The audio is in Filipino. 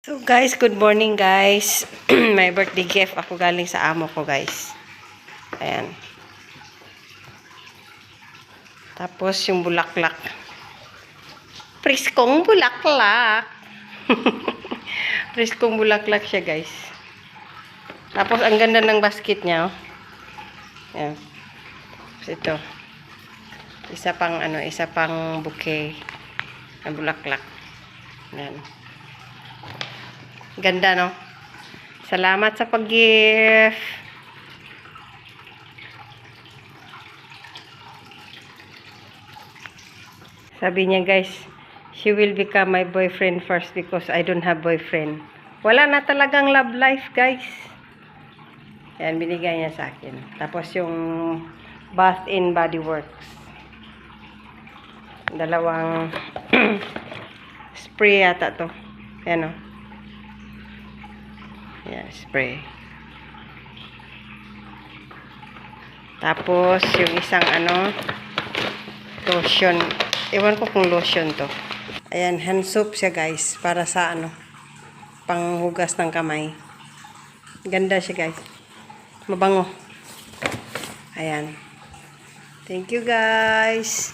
So guys, good morning guys. May birthday gift ako galing sa amo ko guys. Ayan. Tapos yung bulaklak. Priskong bulaklak. Priskong bulaklak siya guys. Tapos ang ganda ng basket niya. Oh. Ayan. Tapos ito. Isa pang bouquet ng bulaklak. Ayan. Ganda, no? Salamat sa pag-gift. Sabi niya, guys, she will become my boyfriend first because I don't have boyfriend. Wala na talagang love life, guys. Yan, binigay niya sa akin. Tapos yung Bath and Body Works. Dalawang spray yata to. Yan, no? Yan, spray. Tapos, yung isang lotion. Ewan ko kung lotion to. Ayan, hand soap siya guys. Para sa panghugas ng kamay. Ganda siya guys. Mabango. Ayan. Thank you guys.